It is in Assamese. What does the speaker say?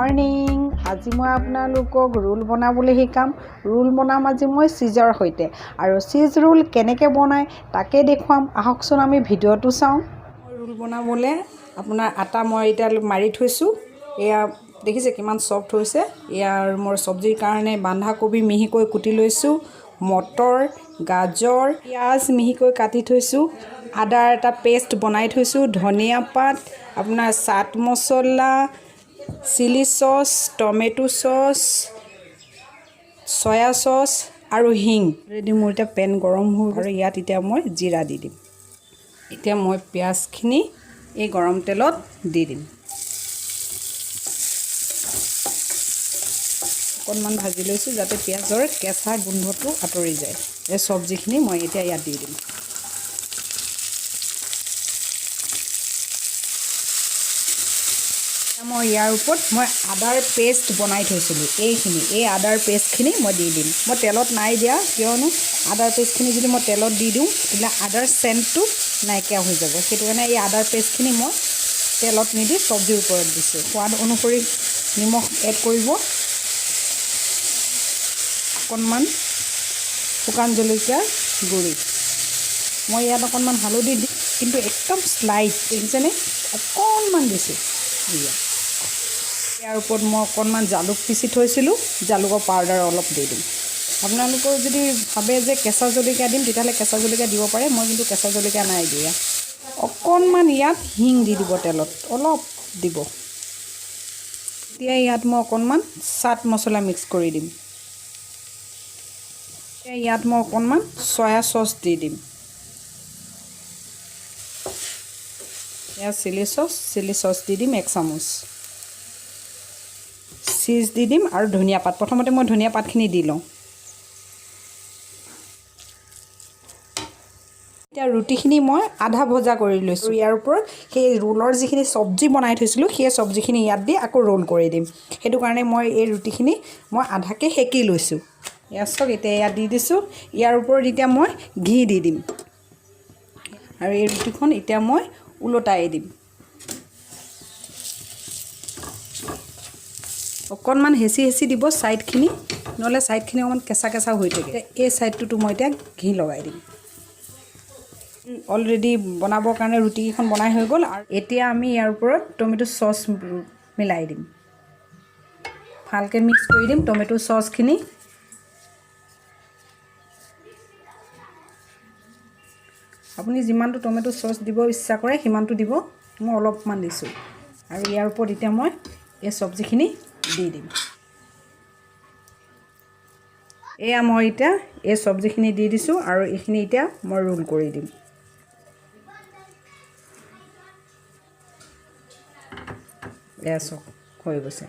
মৰ্নিং আজি মই আপোনালোকক ৰোল বনাবলৈ শিকাম ৰোল বনাম আজি মই চিজৰ সৈতে আৰু চিজ ৰোল কেনেকৈ বনায় তাকে দেখুৱাম আহকচোন আমি ভিডিঅ'টো চাওঁ ৰোল বনাবলৈ আপোনাৰ আটা মই এতিয়া মাৰি থৈছোঁ এয়া দেখিছে কিমান সফট হৈছে ইয়াৰ মোৰ সবজিৰ কাৰণে বন্ধাকবি মিহিকৈ কুটি লৈছোঁ মটৰ গাজৰ পিঁয়াজ মিহিকৈ কাটি থৈছোঁ আদাৰ এটা পেষ্ট বনাই থৈছোঁ ধনিয়া পাত আপোনাৰ চাট মছলা চিলি সস টমেটো সস সয়া সস আৰু হিং ৰেডি মোৰ এটা পেন গৰম হৈ আৰু ইয়াত এতিয়া মই জিৰা দি দিম এতিয়া মই পিঁয়াজখিনি এই গৰম তেলত দি দিম অকণমান ভাজি লৈছোঁ যাতে পিঁয়াজৰ কেঁচা গোন্ধটো আঁতৰি যায় এই চব্জিখিনি মই এতিয়া ইয়াত দি দিম মই ইয়াৰ ওপৰত মই আদাৰ পেষ্ট বনাই থৈছিলোঁ এই আদাৰ পেষ্টখিনি মই দি দিম মই তেলত নাই দিয়া কিয়নো আদাৰ পেষ্টখিনি যদি মই তেলত দি দিওঁ তেতিয়াহ'লে আদাৰ চেণ্টটো নাইকিয়া হৈ যাব সেইটো কাৰণে এই আদাৰ পেষ্টখিনি মই তেলত নিদি চব্জিৰ ওপৰত দিছোঁ সোৱাদ অনুসৰি নিমখ এড কৰিব অকণমান শুকান জলকীয়াৰ গুড়ি মই ইয়াত অকণমান হালধি দিম কিন্তু একদম স্লাইট দেখিছেনে অকণমান দিছোঁ ইয়াৰ ওপৰত মই অকণমান জালুক পিচি থৈছিলোঁ জালুকৰ পাউডাৰ অলপ দি দিম আপোনালোকৰ যদি ভাবে যে কেঁচা জলকীয়া দিম তেতিয়াহ'লে কেঁচা জলকীয়া দিব পাৰে মই কিন্তু কেঁচা জলকীয়া নাই দিয়া অকণমান ইয়াত হিং দি দিব তেলত অলপ দিব এতিয়া ইয়াত মই অকণমান চাট মছলা মিক্স কৰি দিম ইয়াত মই অকণমান সয়া সস দি দিম ইয়াত চিলি সস দি দিম 1 চামুচ চিজ দি দিম আৰু ধনিয়া পাত প্ৰথমতে মই ধনিয়া পাতখিনি দি লওঁ এতিয়া ৰুটিখিনি মই আধা ভজা কৰি লৈছোঁ ইয়াৰ ওপৰত সেই ৰোলৰ যিখিনি চব্জি বনাই থৈছিলোঁ সেই চব্জিখিনি ইয়াত দি আকৌ ৰোল কৰি দিম সেইটো কাৰণে মই এই ৰুটিখিনি মই আধাকৈ সেকি লৈছোঁ ইয়াত চাওক এতিয়া ইয়াত দি দিছোঁ ইয়াৰ ওপৰত এতিয়া মই ঘি দি দিম আৰু এই ৰুটিখন এতিয়া মই উলটাই দিম অকণমান হেঁচি দিব ছাইডখিনি নহ'লে ছাইডখিনি অকণমান কেঁচা হৈ থাকে এই ছাইডটোতো মই এতিয়া ঘি লগাই দিম অলৰেডি বনাবৰ কাৰণে ৰুটিকেইখন বনাই হৈ গ'ল আৰু এতিয়া আমি ইয়াৰ ওপৰত টমেটো চচ মিলাই দিম ভালকৈ মিক্স কৰি দিম টমেটো চচখিনি আপুনি যিমানটো টমেটো চচ দিব ইচ্ছা কৰে সিমানটো দিব মই অলপমান দিছোঁ আৰু ইয়াৰ ওপৰত এতিয়া মই এই চব্জিখিনি দি দিম এয়া মই এতিয়া এই চব্জিখিনি দি দিছোঁ আৰু এইখিনি এতিয়া মই ৰোল কৰি দিম এয়া চাওক হৈ গৈছে